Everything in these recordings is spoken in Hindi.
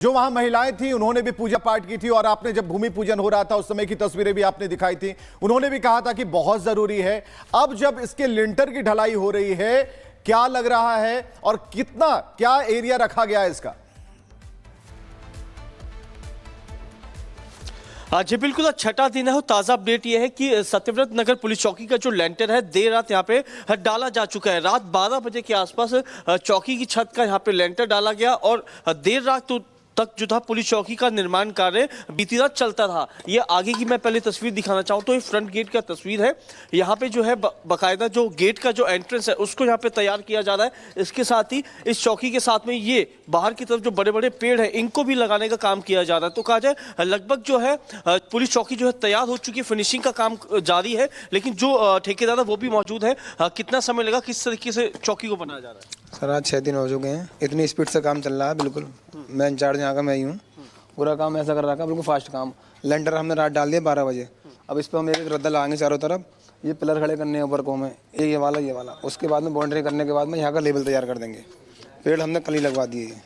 जो वहां महिलाएं थी उन्होंने भी पूजा पाठ की थी और आपने जब भूमि पूजन हो रहा था उस समय की तस्वीरें भी आपने दिखाई थी। उन्होंने भी कहा था कि बहुत जरूरी है। अब जब इसके लिंटर की ढलाई हो रही है, क्या लग रहा है और क्या एरिया रखा गया है इसका? जी बिल्कुल, छठा दिन है और ताज़ा अपडेट यह है कि सत्यव्रत नगर पुलिस चौकी का जो लेंटर है देर रात यहाँ पे डाला जा चुका है। रात 12 बजे के आसपास चौकी की छत का यहाँ पे लेंटर डाला गया और देर रात तक जो था पुलिस चौकी का निर्माण कार्य बीती रात चलता रहा। ये आगे की मैं पहले तस्वीर दिखाना चाहूँ तो ये फ्रंट गेट का तस्वीर है। यहाँ पे जो है बाकायदा जो गेट का जो एंट्रेंस है उसको यहाँ पे तैयार किया जा रहा है। इसके साथ ही इस चौकी के साथ में ये बाहर की तरफ जो बड़े बड़े पेड़ है इनको भी लगाने का काम किया जा रहा है। तो कहा जाए लगभग जो है पुलिस चौकी जो है तैयार हो चुकी है, फिनिशिंग का काम जारी है, लेकिन जो ठेकेदार है वो भी मौजूद है। कितना समय लगा, किस तरीके से चौकी को बनाया जा रहा है? सर आज 6 दिन हो चुके हैं, इतनी स्पीड से काम चल रहा है। बिल्कुल मैं इंचार्ज यहाँ का मैं ही हूँ। पूरा काम ऐसा कर रहा था, बिल्कुल फास्ट काम। लेंटर हमने रात डाल दिया 12 बजे। अब इस पर हम एक रद्दा लगाएंगे चारों तरफ। ये पिलर खड़े करने हैं ऊपर को हमें, ये वाला। उसके बाद में बाउंड्री करने के बाद में यहाँ का लेवल तैयार कर देंगे। पेड़ हमने कल ही लगवा दिए।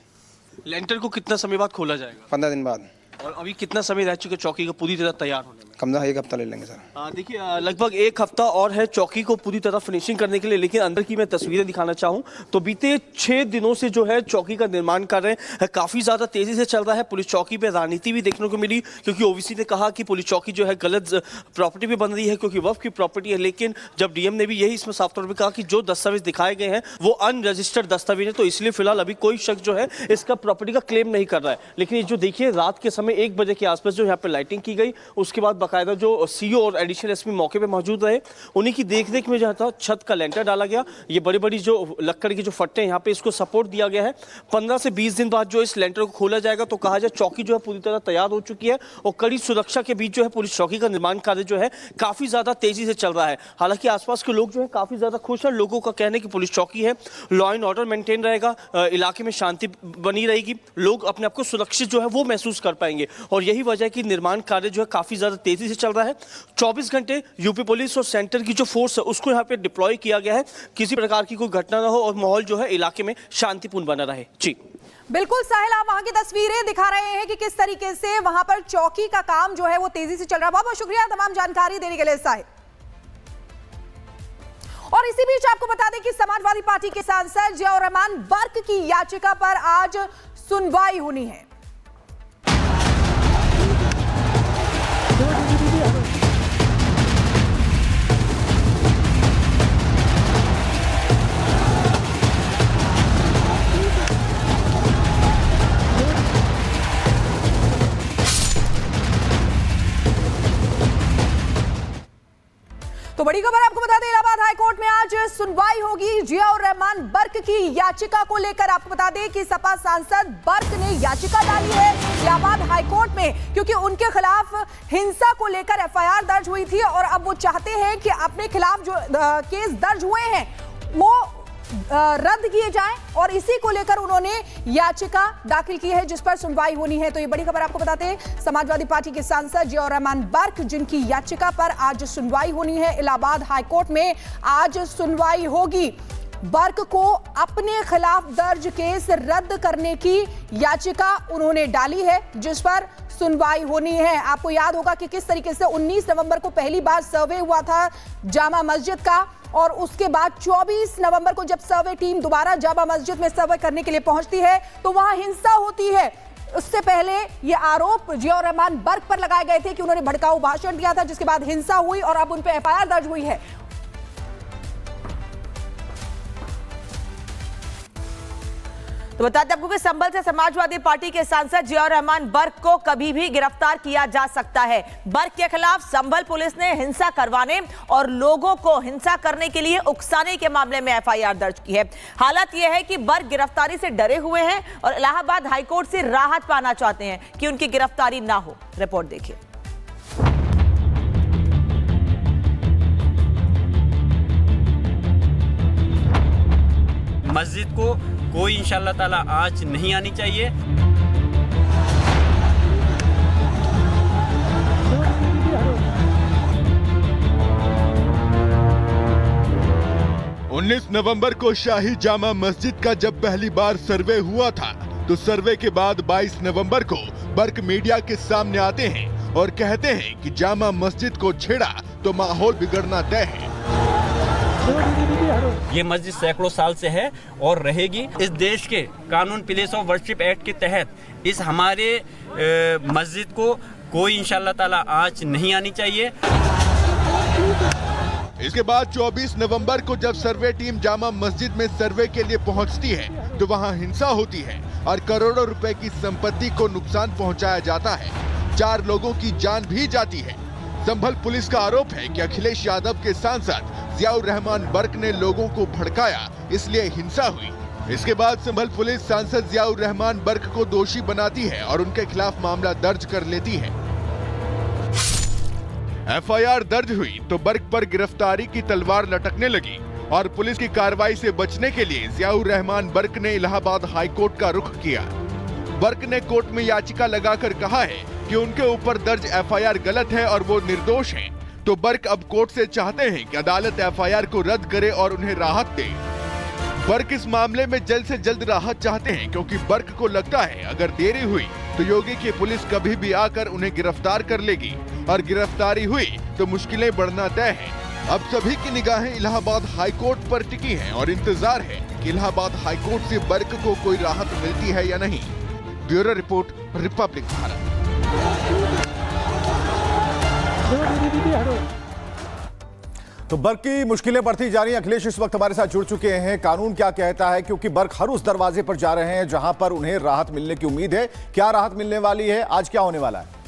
लेंटर को कितना समय बाद खोला जाएगा? 15 दिन बाद। और अभी कितना समय रह चुका चौकी को पूरी तरह तैयार होने में? कम से कम 1 हफ्ता ले लेंगे सर। देखिए लगभग 1 हफ्ता और है चौकी को पूरी तरह फिनिशिंग करने के लिए। लेकिन अंदर की मैं तस्वीरें दिखाना चाहूँ तो बीते 6 दिनों से जो है चौकी का निर्माण कार्य काफ़ी ज़्यादा तेज़ी से चल रहा है। पुलिस चौकी पे राजनीति भी देखने को मिली, क्योंकि ओवीसी ने कहा कि पुलिस चौकी जो है गलत प्रॉपर्टी पे बन रही है क्योंकि वक्फ की प्रॉपर्टी है। लेकिन जब डीएम ने भी यही इसमें साफ तौर पर कहा कि जो दस्तावेज दिखाए गए हैं वो अनरजिस्टर्ड दस्तावेज है, तो इसलिए फिलहाल अभी कोई शख्स जो है इसका प्रॉपर्टी का क्लेम नहीं कर रहा है। लेकिन ये जो देखिए रात के समय 1 बजे के आसपास जो यहाँ पे लाइटिंग की गई, उसके बाद बाकायदा जो सीओ और एडिशनल एसपी मौके पे मौजूद रहे, उन्हीं की देखरेख में जो था छत का लेंटर डाला गया। ये बड़ी बड़ी जो लकड़ की जो फट्टे हैं यहाँ पे इसको सपोर्ट दिया गया है। 15 से 20 दिन बाद जो इस लेंटर को खोला जाएगा। तो कहा जाए चौकी जो है पूरी तरह तैयार हो चुकी है और कड़ी सुरक्षा के बीच जो है पुलिस चौकी का निर्माण कार्य जो है काफी ज्यादा तेजी से चल रहा है। हालांकि आसपास के लोग जो है काफी ज्यादा खुश हैं। लोगों का कहना है कि पुलिस चौकी है, लॉ एंड ऑर्डर मेंटेन रहेगा, इलाके में शांति बनी रहेगी, लोग अपने आप को सुरक्षित जो है वो महसूस कर पाएंगे। और यही वजह है कि निर्माण कार्य जो है काफी ज्यादा तेजी से चल रहा है। 24 घंटे यूपी पुलिस और सेंटर की जो फोर्स है उसको यहाँ पे डिप्लॉय किया गया है, किसी प्रकार की कोई घटना ना हो और माहौल जो है इलाके में शांतिपूर्ण बना रहे। जी बिल्कुल साहिल, आप वहां की तस्वीरें दिखा रहे हैं कि किस तरीके से वहां पर चौकी का काम जो है वो तेजी से चल रहा है। बहुत बहुत शुक्रिया तमाम जानकारी देने के लिए साहिल। और इसी बीच आपको बता दें कि समाजवादी पार्टी के सांसद जियाउर रहमान बर्क की याचिका पर आज सुनवाई होनी है। तो बड़ी खबर आपको बता दें, इलाहाबाद हाईकोर्ट में आज सुनवाई होगी जियाउर रहमान बर्क की याचिका को लेकर। आपको बता दें कि सपा सांसद बर्क ने याचिका डाली है इलाहाबाद हाईकोर्ट में, क्योंकि उनके खिलाफ हिंसा को लेकर एफआईआर दर्ज हुई थी और अब वो चाहते हैं कि अपने खिलाफ जो केस दर्ज हुए हैं वो रद्द किए जाएं और इसी को लेकर उन्होंने याचिका दाखिल की है जिस पर सुनवाई होनी है। तो ये बड़ी खबर आपको बताते हैं, समाजवादी पार्टी के सांसद जियाउर रहमान बर्क जिनकी याचिका पर आज सुनवाई होनी है इलाहाबाद हाईकोर्ट में, आज सुनवाई होगी। बर्क को अपने खिलाफ दर्ज केस रद्द करने की याचिका उन्होंने डाली है जिस पर सुनवाई होनी है। आपको याद होगा कि किस तरीके से 19 नवंबर को पहली बार सर्वे हुआ था जामा मस्जिद का और उसके बाद 24 नवंबर को जब सर्वे टीम दोबारा जामा मस्जिद में सर्वे करने के लिए पहुंचती है तो वहां हिंसा होती है। उससे पहले ये आरोप जियाउर रहमान बर्क पर लगाए गए थे कि उन्होंने भड़काऊ भाषण दिया था, जिसके बाद हिंसा हुई और अब उन पर एफआईआर दर्ज हुई है। तो बताते आपको कि संभल से समाजवादी पार्टी के सांसद जियाउर रहमान बर्क को कभी भी गिरफ्तार किया जा सकता है। बर्क के खिलाफ संभल पुलिस ने हिंसा करवाने और लोगों को हिंसा करने के लिए उकसाने के मामले में एफआईआर दर्ज की है। हालत यह है कि बर्क गिरफ्तारी से डरे हुए हैं और इलाहाबाद हाईकोर्ट से राहत पाना चाहते हैं कि उनकी गिरफ्तारी ना हो। रिपोर्ट देखिए। मस्जिद को कोई इंशाअल्लाह ताला आँच नहीं आनी चाहिए। उन्नीस नवंबर को शाही जामा मस्जिद का जब पहली बार सर्वे हुआ था तो सर्वे के बाद 22 नवंबर को बर्क मीडिया के सामने आते हैं और कहते हैं कि जामा मस्जिद को छेड़ा तो माहौल बिगड़ना तय है। ये मस्जिद सैकड़ों साल से है और रहेगी। इस देश के कानून प्लेस ऑफ वर्शिप एक्ट के तहत इस हमारे मस्जिद को कोई इंशाल्लाह ताला आँच नहीं आनी चाहिए। इसके बाद 24 नवंबर को जब सर्वे टीम जामा मस्जिद में सर्वे के लिए पहुंचती है तो वहां हिंसा होती है और करोड़ों रुपए की संपत्ति को नुकसान पहुंचाया जाता है। 4 लोगों की जान भी जाती है। संभल पुलिस का आरोप है कि अखिलेश यादव के सांसद जियाउर रहमान बर्क ने लोगों को भड़काया, इसलिए हिंसा हुई। इसके बाद संभल पुलिस सांसद जियाउर रहमान बर्क को दोषी बनाती है और उनके खिलाफ मामला दर्ज कर लेती है। एफआईआर दर्ज हुई तो बर्क पर गिरफ्तारी की तलवार लटकने लगी और पुलिस की कार्रवाई से बचने के लिए जियाउर रहमान बर्क ने इलाहाबाद हाई कोर्ट का रुख किया। बर्क ने कोर्ट में याचिका लगाकर कहा है कि उनके ऊपर दर्ज एफआईआर गलत है और वो निर्दोष हैं। तो बर्क अब कोर्ट से चाहते हैं कि अदालत एफआईआर को रद्द करे और उन्हें राहत दे। बर्क इस मामले में जल्द से जल्द राहत चाहते हैं क्योंकि बर्क को लगता है अगर देरी हुई तो योगी की पुलिस कभी भी आकर उन्हें गिरफ्तार कर लेगी और गिरफ्तारी हुई तो मुश्किलें बढ़ना तय है। अब सभी की निगाहें इलाहाबाद हाई कोर्ट पर टिकी हैं और इंतजार है कि इलाहाबाद हाई कोर्ट से बर्क को कोई राहत मिलती है या नहीं। Bureau report, Republic Bharat. तो बर्क की मुश्किलें बढ़ती जा रही हैं। अखिलेश इस वक्त हमारे साथ जुड़ चुके हैं। कानून क्या कहता है, क्योंकि बर्क हर उस दरवाजे पर जा रहे हैं जहां पर उन्हें राहत मिलने की उम्मीद है। क्या राहत मिलने वाली है, आज क्या होने वाला है?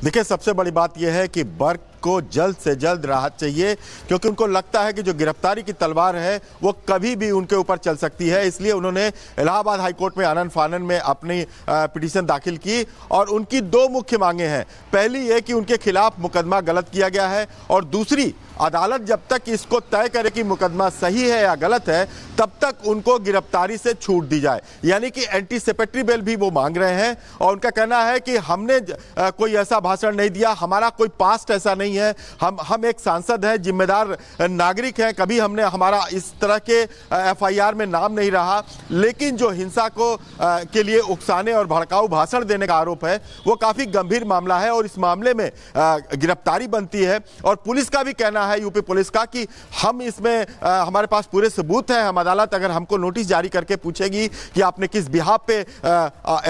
देखिए, सबसे बड़ी बात यह है कि बर्क को जल्द से जल्द राहत चाहिए क्योंकि उनको लगता है कि जो गिरफ्तारी की तलवार है वो कभी भी उनके ऊपर चल सकती है। इसलिए उन्होंने इलाहाबाद हाई कोर्ट में आनन फानन में अपनी पिटीशन दाखिल की और उनकी 2 मुख्य मांगे हैं। पहली ये कि उनके खिलाफ मुकदमा गलत किया गया है और दूसरी, अदालत जब तक इसको तय करे कि मुकदमा सही है या गलत है तब तक उनको गिरफ्तारी से छूट दी जाए, यानी कि एंटीसिपेटरी बेल भी वो मांग रहे हैं। और उनका कहना है कि हमने कोई ऐसा भाषण नहीं दिया, हमारा कोई पास्ट ऐसा नहीं है, हम एक सांसद हैं, जिम्मेदार नागरिक हैं, कभी हमने हमारा इस तरह के एफआईआर में नाम नहीं रहा। लेकिन जो हिंसा को के लिए उकसाने और भड़काऊ भाषण देने का आरोप है वो काफी गंभीर मामला है और इस मामले में गिरफ्तारी बनती है। और पुलिस का भी कहना है, यूपी पुलिस का, कि हम इसमें हमारे पास पूरे सबूत हैं। हम अदालत अगर हमको नोटिस जारी करके पूछेगी कि आपने किस बिहाफ पे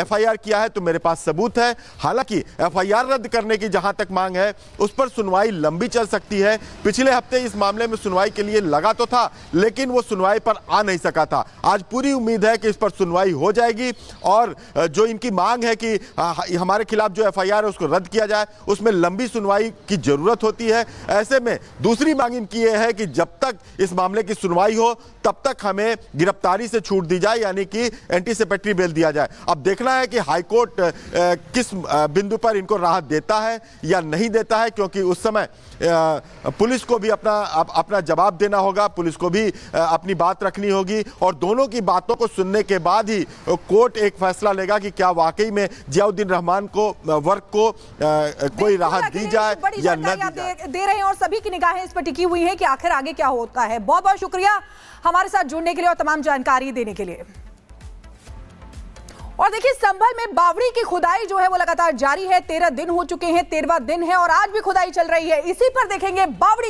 एफआईआर किया है तो मेरे पास सबूत है। हालांकि एफआईआर रद्द करने की जहां तक मांग है उस पर सुनवाई लंबी चल सकती है। पिछले हफ्ते इस मामले में सुनवाई के लिए लगा तो था लेकिन वो सुनवाई पर आ नहीं सका था। आज पूरी उम्मीद है कि इस पर सुनवाई हो जाएगी और जो इनकी मांग है कि हमारे खिलाफ जो एफआईआर है उसको रद्द किया जाए, उसमें लंबी सुनवाई की जरूरत होती है। ऐसे में दूसरी मांग इनकी यह है कि जब तक इस मामले की सुनवाई हो तब तक हमें गिरफ्तारी से छूट दी जाए, यानी कि एंटीसिपेटरी बेल दिया जाए। अब देखना है कि हाईकोर्ट किस बिंदु पर इनको राहत देता है या नहीं देता है, क्योंकि उस समय पुलिस को भी अपना जवाब देना होगा, पुलिस को भी अपनी बात रखनी होगी और दोनों की बातों को सुनने के बाद ही कोर्ट एक फैसला लेगा कि क्या वाकई में जियाउद्दीन रहमान को वर्क को कोई राहत दी जाए या न दी जाए। दे रहे हैं और सभी की निगाहें इस पर टिकी हुई हैं कि आखिर आगे क्या होता है। बहुत बहुत शुक्रिया हमारे साथ जुड़ने के लिए और तमाम जानकारी देने के लिए। और देखिए, संभल में बावड़ी की खुदाई जो है वो लगातार जारी है। 13 दिन हो चुके हैं, 13वां दिन है और आज भी खुदाई चल रही है। इसी पर देखेंगे बावड़ी